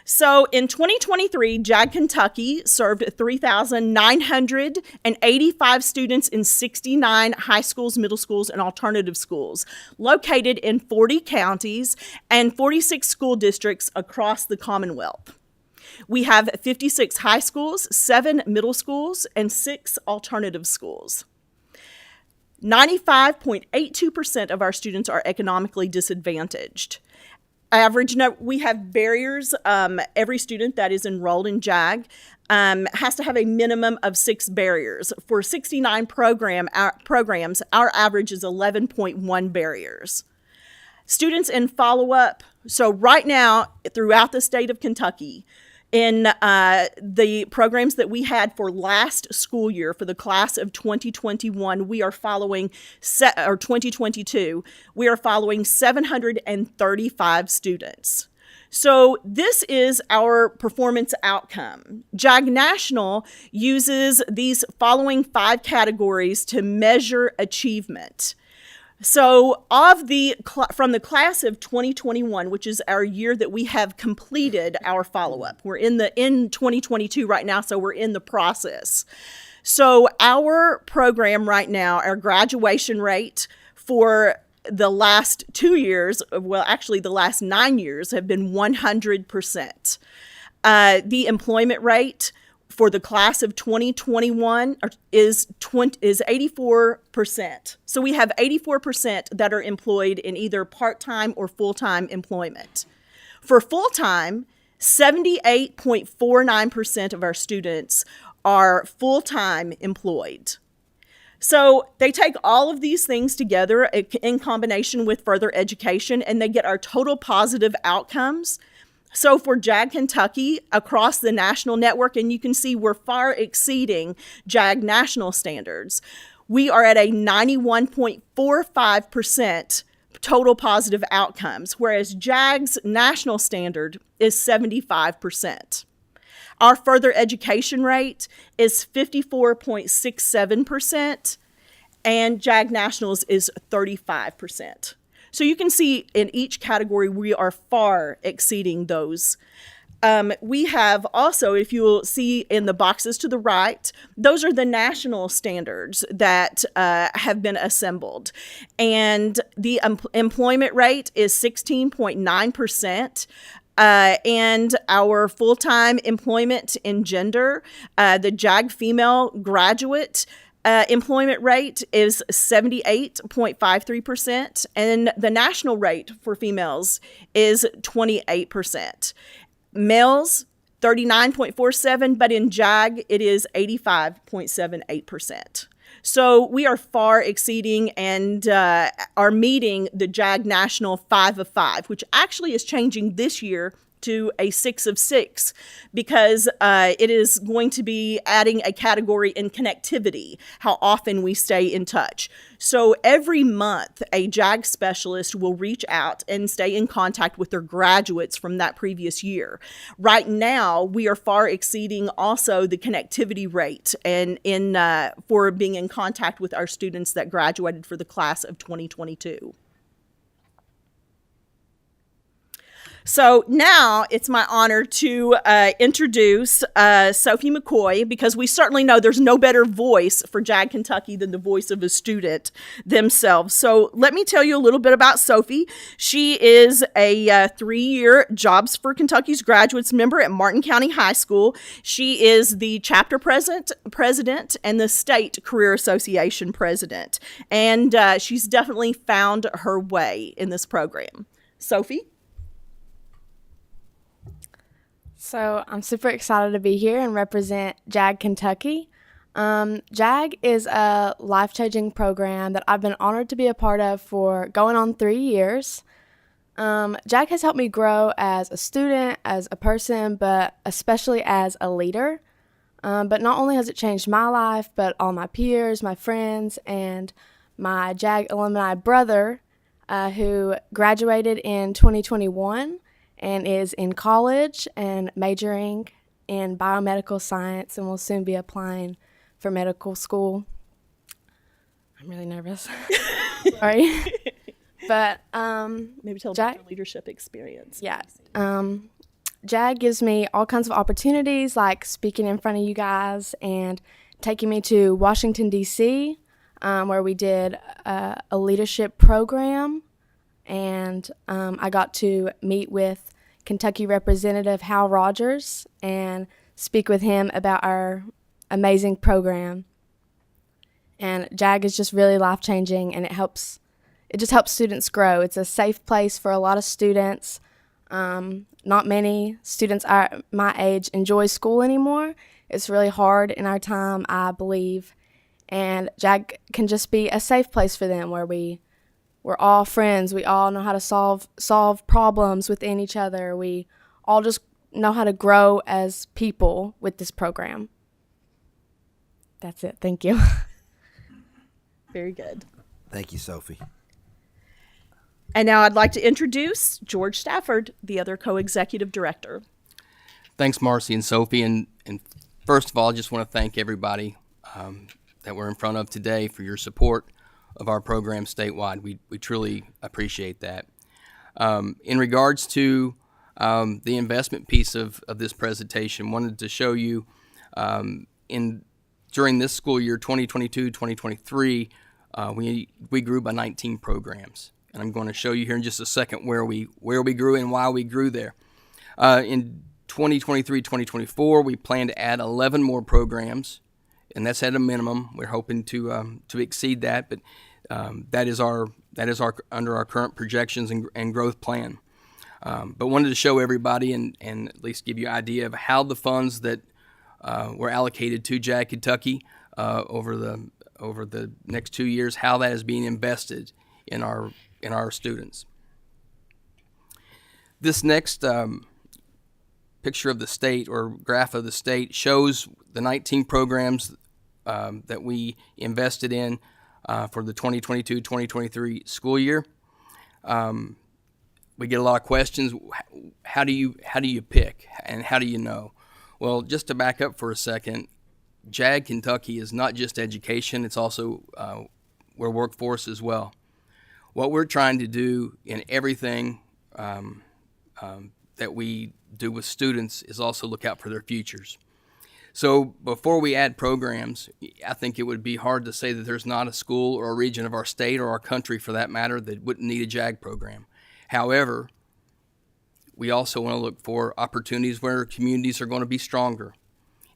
So in 2023, JAG Kentucky served 3,985 students in 69 high schools, middle schools, and alternative schools, located in 40 counties and 46 school districts across the Commonwealth. We have 56 high schools, 7 middle schools, and 6 alternative schools. 95.82% of our students are economically disadvantaged. We have barriers. Every student that is enrolled in JAG has to have a minimum of 6 barriers. For 69 programs, our average is 11.1 barriers. Students in follow-up, so right now, throughout the state of Kentucky, in the programs that we had for last school year, for the class of 2021, we are following, or 2022, we are following 735 students. So this is our performance outcome. JAG National uses these following 5 categories to measure achievement. So from the class of 2021, which is our year that we have completed our follow-up, we're in 2022 right now, so we're in the process. So our program right now, our graduation rate for the last 2 years, well, actually the last 9 years, have been 100%. The employment rate for the class of 2021 is 84%. So we have 84% that are employed in either part-time or full-time employment. For full-time, 78.49% of our students are full-time employed. So they take all of these things together in combination with further education, and they get our total positive outcomes. So for JAG Kentucky, across the national network, and you can see we're far exceeding JAG national standards, we are at a 91.45% total positive outcomes, whereas JAG's national standard is 75%. Our further education rate is 54.67%, and JAG Nationals is 35%. So you can see in each category, we are far exceeding those. We have also, if you'll see in the boxes to the right, those are the national standards that have been assembled. And the employment rate is 16.9%. And our full-time employment in gender, the JAG female graduate employment rate is 78.53%, and the national rate for females is 28%. Males, 39.47%, but in JAG, it is 85.78%. So we are far exceeding and are meeting the JAG National 5 of 5, which actually is changing this year to a 6 of 6 because it is going to be adding a category in connectivity, how often we stay in touch. So every month, a JAG specialist will reach out and stay in contact with their graduates from that previous year. Right now, we are far exceeding also the connectivity rate and for being in contact with our students that graduated for the class of 2022. So now it's my honor to introduce Sophie McCoy, because we certainly know there's no better voice for JAG Kentucky than the voice of a student themselves. So let me tell you a little bit about Sophie. She is a 3-year Jobs for Kentucky's Graduates member at Martin County High School. She is the chapter president and the state career association president. And she's definitely found her way in this program. Sophie? So I'm super excited to be here and represent JAG Kentucky. JAG is a life-changing program that I've been honored to be a part of for going on 3 years. JAG has helped me grow as a student, as a person, but especially as a leader. But not only has it changed my life, but all my peers, my friends, and my JAG alumni brother, who graduated in 2021 and is in college and majoring in biomedical science and will soon be applying for medical school. I'm really nervous. Sorry. But Maybe tell Jag- about your leadership experience. yeah, JAG gives me all kinds of opportunities, like speaking in front of you guys and taking me to Washington, D.C., where we did a leadership program. And I got to meet with Kentucky Representative Hal Rogers and speak with him about our amazing program. And JAG is just really life-changing, and it just helps students grow. It's a safe place for a lot of students. Not many students my age enjoy school anymore. It's really hard in our time, I believe. And JAG can just be a safe place for them, where we're all friends. We all know how to solve problems within each other. We all just know how to grow as people with this program. That's it. Thank you. Very good. Thank you, Sophie. And now I'd like to introduce George Stafford, the other co-executive director. Thanks, Marcie and Sophie. And first of all, I just want to thank everybody that we're in front of today for your support of our program statewide. We truly appreciate that. In regards to the investment piece of this presentation, wanted to show you during this school year, 2022-2023, we grew by 19 programs. And I'm going to show you here in just a second where we grew and why we grew there. In 2023-2024, we plan to add 11 more programs, and that's at a minimum. We're hoping to exceed that, but that is our under our current projections and growth plan. But wanted to show everybody and at least give you an idea of how the funds that were allocated to JAG Kentucky over the next 2 years, how that is being invested in our students. This next picture of the state, or graph of the state, shows the 19 programs that we invested in for the 2022-2023 school year. We get a lot of questions. How do you pick, and how do you know? Well, just to back up for a second, JAG Kentucky is not just education; it's also we're workforce as well. What we're trying to do in everything that we do with students is also look out for their futures. So before we add programs, I think it would be hard to say that there's not a school or a region of our state or our country, for that matter, that wouldn't need a JAG program. However, we also want to look for opportunities where communities are going to be stronger.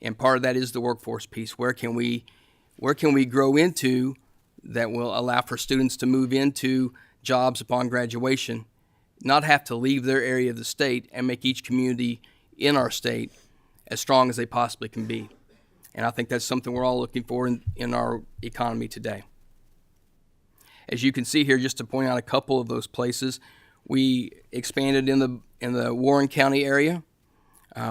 And part of that is the workforce piece. Where can we grow into that will allow for students to move into jobs upon graduation, not have to leave their area of the state, and make each community in our state as strong as they possibly can be. And I think that's something we're all looking for in our economy today. As you can see here, just to point out a couple of those places, we expanded in the Warren County area.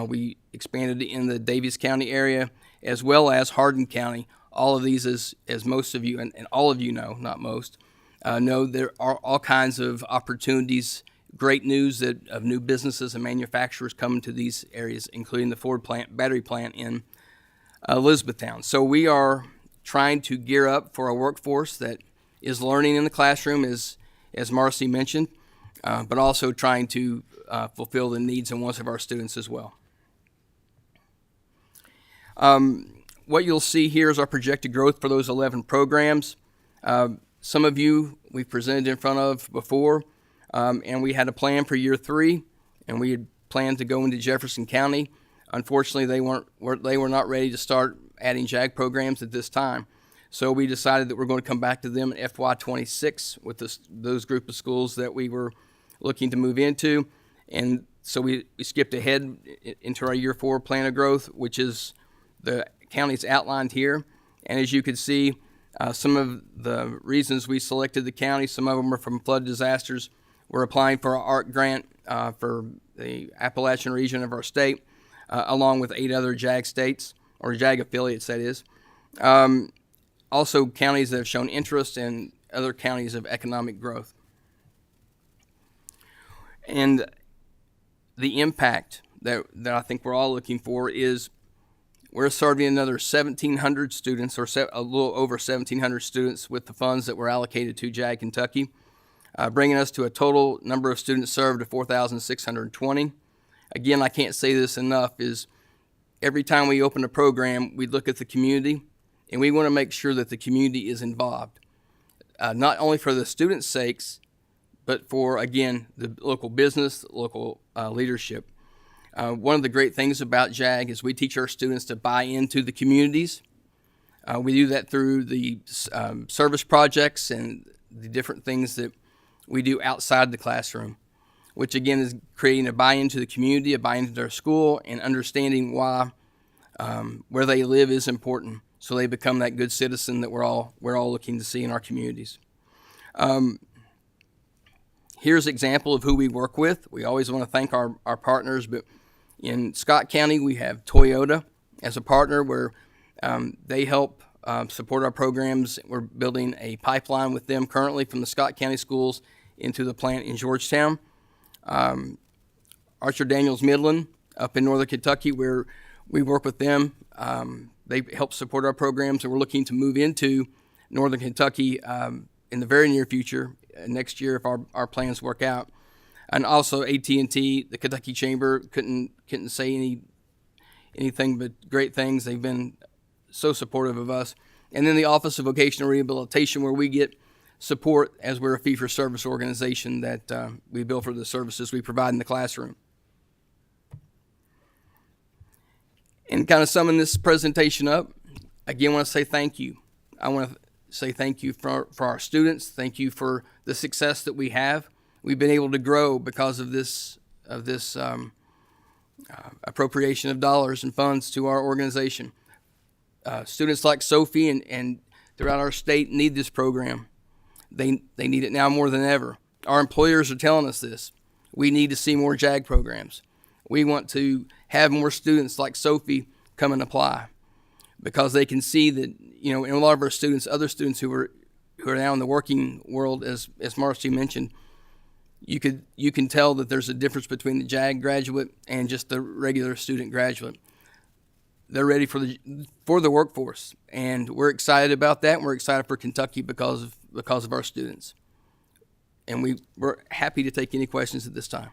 We expanded in the Daviess County area, as well as Hardin County. All of these, as most of you, and all of you know, not most, know there are all kinds of opportunities, great news of new businesses and manufacturers coming to these areas, including the Ford battery plant in Elizabethtown. So we are trying to gear up for a workforce that is learning in the classroom, as Marcie mentioned, but also trying to fulfill the needs and wants of our students as well. What you'll see here is our projected growth for those 11 programs. Some of you we've presented in front of before, and we had a plan for year 3, and we had planned to go into Jefferson County. Unfortunately, they were not ready to start adding JAG programs at this time. So we decided that we're going to come back to them in FY26 with those group of schools that we were looking to move into. And so we skipped ahead into our year 4 plan of growth, which is the counties outlined here. And as you can see, some of the reasons we selected the county, some of them are from flood disasters. We're applying for our ARC grant for the Appalachian region of our state, along with 8 other JAG states, or JAG affiliates, that is. Also, counties that have shown interest in other counties of economic growth. And the impact that I think we're all looking for is We're serving another 1,700 students, or a little over 1,700 students with the funds that were allocated to JAG Kentucky, bringing us to a total number of students served of 4,620. Again, I can't say this enough, is every time we open a program, we look at the community, and we want to make sure that the community is involved, not only for the students' sakes, but for, again, the local business, local leadership. One of the great things about JAG is we teach our students to buy into the communities. We do that through the service projects and the different things that we do outside the classroom, which again is creating a buy-in to the community, a buy-in to their school, and understanding why where they live is important, so they become that good citizen that we're all looking to see in our communities. Here's an example of who we work with. We always want to thank our partners, but in Scott County, we have Toyota as a partner where they help support our programs. We're building a pipeline with them currently from the Scott County schools into the plant in Georgetown. Archer Daniels Midland up in Northern Kentucky, where we work with them. They help support our programs, and we're looking to move into Northern Kentucky in the very near future, next year if our plans work out. And also AT&T, the Kentucky Chamber, couldn't say anything but great things. They've been so supportive of us. And then the Office of Vocational Rehabilitation, where we get support as we're a fee-for-service organization that we bill for the services we provide in the classroom. And kind of summing this presentation up, again, I want to say thank you. I want to say thank you for our students. Thank you for the success that we have. We've been able to grow because of this appropriation of dollars and funds to our organization. Students like Sophie and throughout our state need this program. They need it now more than ever. Our employers are telling us this. We need to see more JAG programs. We want to have more students like Sophie come and apply, because they can see that, you know, in a lot of our students, other students who are now in the working world, as Marcie mentioned, you can tell that there's a difference between the JAG graduate and just the regular student graduate. They're ready for the workforce, and we're excited about that. And we're excited for Kentucky because of our students, and we're happy to take any questions at this time.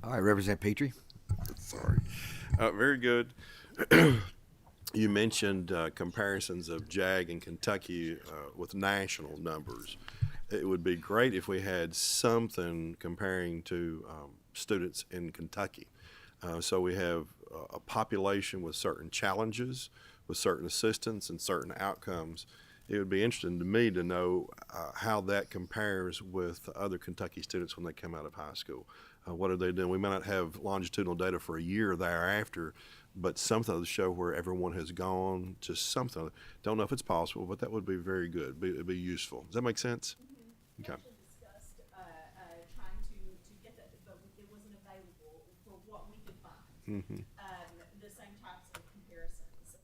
All right, Representative Petrie. Sorry. Very good. You mentioned comparisons of JAG and Kentucky with national numbers. It would be great if we had something comparing to students in Kentucky. So we have a population with certain challenges, with certain assistance and certain outcomes. It would be interesting to me to know how that compares with other Kentucky students when they come out of high school. What are they doing? We may not have longitudinal data for a year thereafter, but something to show where everyone has gone, just something. Don't know if it's possible, but that would be very good. It'd be useful. Does that make sense? Okay. Actually discussed trying to get that, but it wasn't available for what we could find. The same types of comparisons.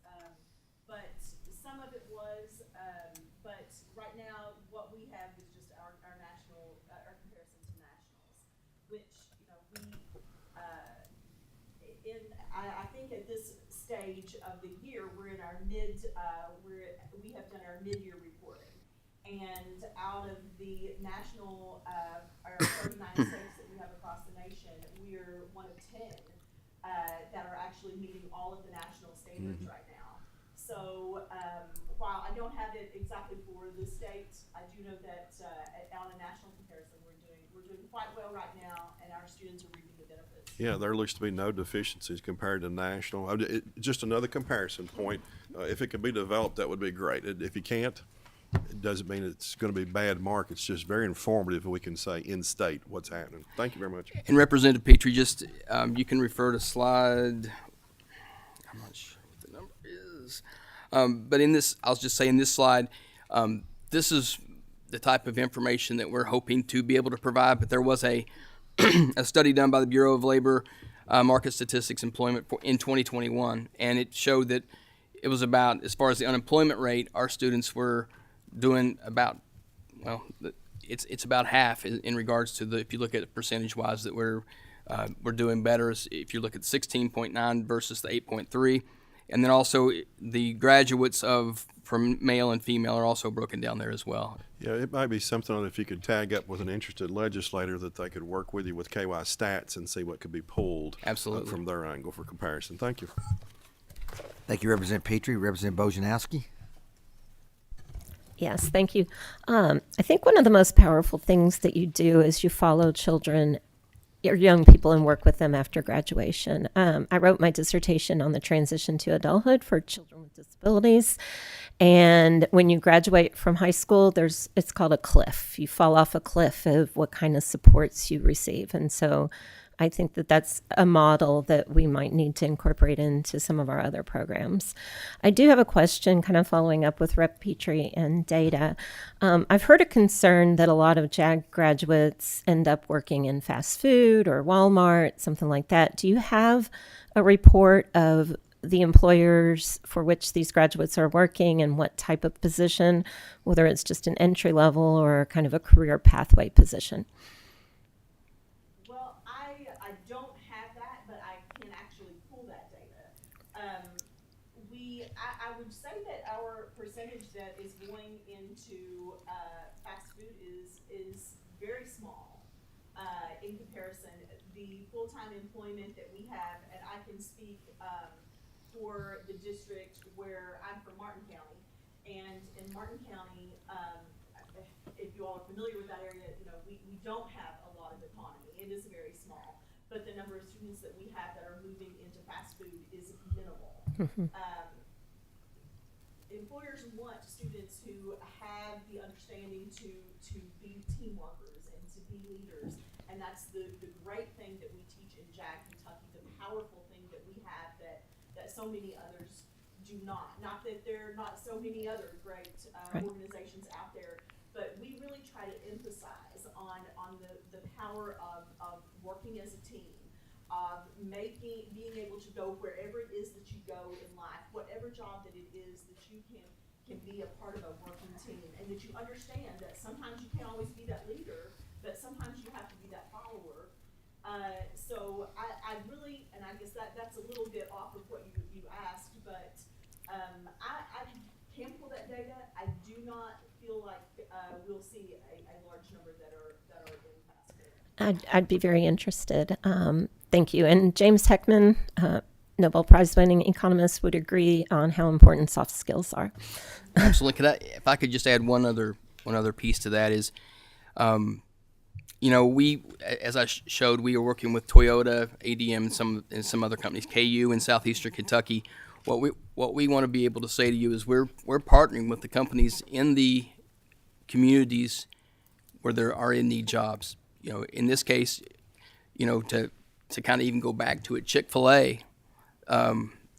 But some of it was, but right now what we have is just our national, our comparison to nationals, which, you know, I think at this stage of the year, we're in our we have done our mid-year reporting. And out of the national, our 39 states that we have across the nation, we're one of 10 that are actually meeting all of the national standards right now. So while I don't have it exactly for the state, I do know that on a national comparison, we're doing quite well right now, and our students are reaping the benefits. Yeah, there looks to be no deficiencies compared to national. Just another comparison point. If it could be developed, that would be great. If you can't, it doesn't mean it's going to be bad mark. It's just very informative if we can say in-state what's happening. Thank you very much. And Representative Petrie, just you can refer to slide, I'm not sure what the number is, but in this, I'll just say in this slide, this is the type of information that we're hoping to be able to provide, but there was a study done by the Bureau of Labor Market Statistics Employment in 2021, and it showed that it was about, as far as the unemployment rate, our students were doing about, well, it's about half in regards to if you look at it percentage-wise, that we're We're doing better if you look at 16.9 versus the 8.3. And then also the graduates from male and female are also broken down there as well. Yeah, it might be something if you could tag up with an interested legislator that they could work with you with KY stats and see what could be pulled Absolutely. From their angle for comparison. Thank you. Thank you, Representative Petrie. Representative Bojanowski. Yes, thank you. I think one of the most powerful things that you do is you follow children or young people and work with them after graduation. I wrote my dissertation on the transition to adulthood for children with disabilities. And when you graduate from high school, it's called a cliff. You fall off a cliff of what kind of supports you receive. And so I think that that's a model that we might need to incorporate into some of our other programs. I do have a question kind of following up with Rep. Petrie and data. I've heard a concern that a lot of JAG graduates end up working in fast food or Walmart, something like that. Do you have a report of the employers for which these graduates are working and what type of position, whether it's just an entry level or kind of a career pathway position? I would say that our percentage that is going into fast food is very small in comparison. The full-time employment that we have, and I can speak for the district where I'm from, Martin County, and in Martin County, if you all are familiar with that area, we don't have a lot of economy. It is very small, but the number of students that we have that are moving into fast food is minimal. Employers want students who have the understanding to be team workers and to be leaders, and that's the great thing that we teach in JAG Kentucky, the powerful thing that we have that so many others do not. Not that there are not so many other great organizations out there, but we really try to emphasize on the power of working as a team, of being able to go wherever it is that you go in life, whatever job that it is that you can be a part of a working team, and that you understand that sometimes you can't always be that leader, but sometimes you have to be that follower. So I really, and I guess that's a little bit off of what you asked, but I can pull that data. I do not feel like we'll see a large number that are in fast food. I'd be very interested. Thank you. And James Heckman, Nobel Prize winning economist, would agree on how important soft skills are. Absolutely. If I could just add one other piece to that is, we, as I showed, we are working with Toyota, ADM, and some other companies, KU in southeastern Kentucky. What we want to be able to say to you is we're partnering with the companies in the communities where there are in need jobs. In this case, to kind of even go back to it, Chick-fil-A,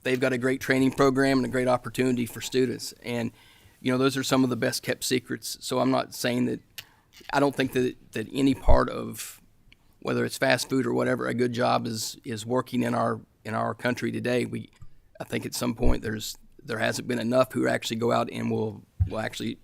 they've got a great training program and a great opportunity for students. And, those are some of the best kept secrets. So I'm not saying that, I don't think that any part of, whether it's fast food or whatever, a good job is working in our country today. I think at some point there hasn't been enough who actually go out and will actually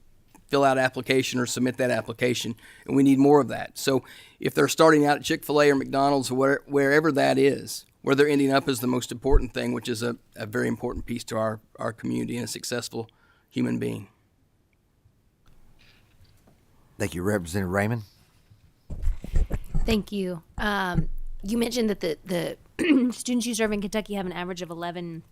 fill out application or submit that application, and we need more of that. So if they're starting out at Chick-fil-A or McDonald's or wherever that is, where they're ending up is the most important thing, which is a very important piece to our community and a successful human being. Thank you, Representative Raymond. Thank you. You mentioned that the students you serve in Kentucky have an average of 11,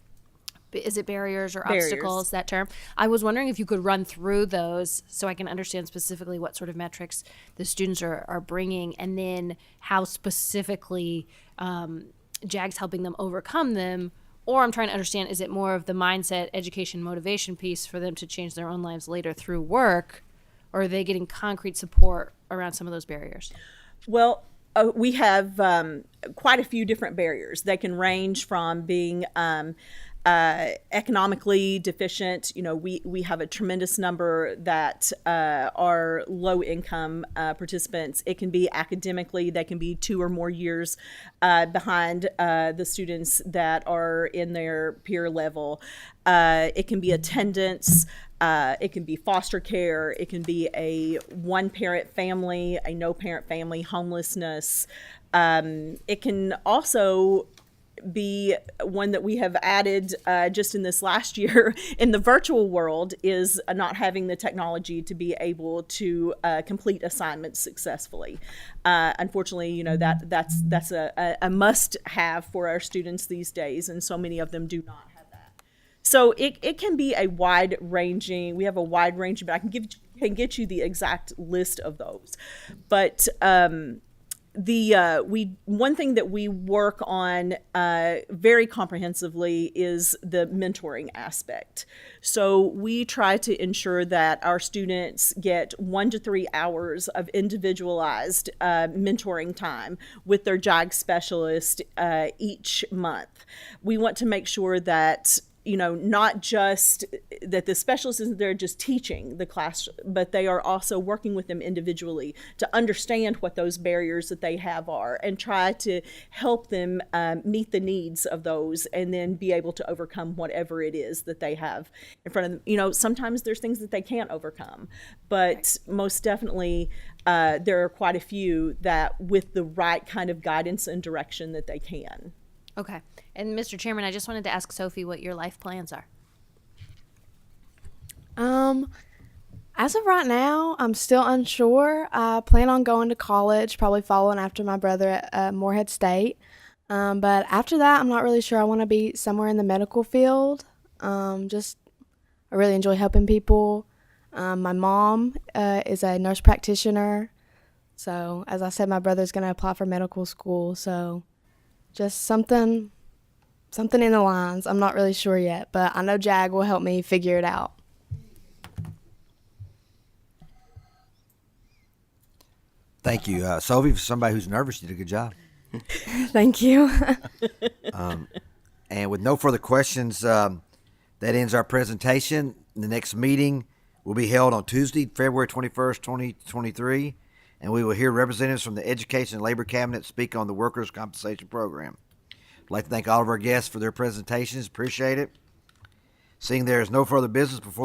is it barriers or obstacles, that term? I was wondering if you could run through those so I can understand specifically what sort of metrics the students are bringing, and then how specifically JAG's helping them overcome them. Or I'm trying to understand, is it more of the mindset, education, motivation piece for them to change their own lives later through work, or are they getting concrete support around some of those barriers? Well, we have quite a few different barriers. They can range from being economically deficient. We have a tremendous number that are low-income participants. It can be academically. They can be 2 or more years behind the students that are in their peer level. It can be attendance. It can be foster care. It can be a one-parent family, a no-parent family, homelessness. It can also be one that we have added just in this last year in the virtual world is not having the technology to be able to complete assignments successfully. Unfortunately, you know, that's a must-have for our students these days, and so many of them do not have that. So it can be a wide-ranging, we have a wide-ranging, but I can get you the exact list of those. But one thing that we work on very comprehensively is the mentoring aspect. So we try to ensure that our students get 1 to 3 hours of individualized mentoring time with their JAG specialist each month. We want to make sure that, you know, not just that the specialist isn't there just teaching the class, but they are also working with them individually to understand what those barriers that they have are and try to help them meet the needs of those and then be able to overcome whatever it is that they have in front of them. You know, sometimes there's things that they can't overcome, but most definitely there are quite a few that with the right kind of guidance and direction that they can. Okay. And Mr. Chairman, I just wanted to ask Sophie what your life plans are. As of right now, I'm still unsure. I plan on going to college, probably following after my brother at Morehead State. But after that, I'm not really sure. I want to be somewhere in the medical field. I really enjoy helping people. My mom is a nurse practitioner. So as I said, my brother's going to apply for medical school. So just something in the lines. I'm not really sure yet, but I know JAG will help me figure it out. Thank you. Sophie, for somebody who's nervous, you did a good job. Thank you. And with no further questions, that ends our presentation. The next meeting will be held on Tuesday, February 21st, 2023, and we will hear representatives from the Education and Labor Cabinet speak on the Workers' Compensation Program. I'd like to thank all of our guests for their presentations. Appreciate it. Seeing there is no further business before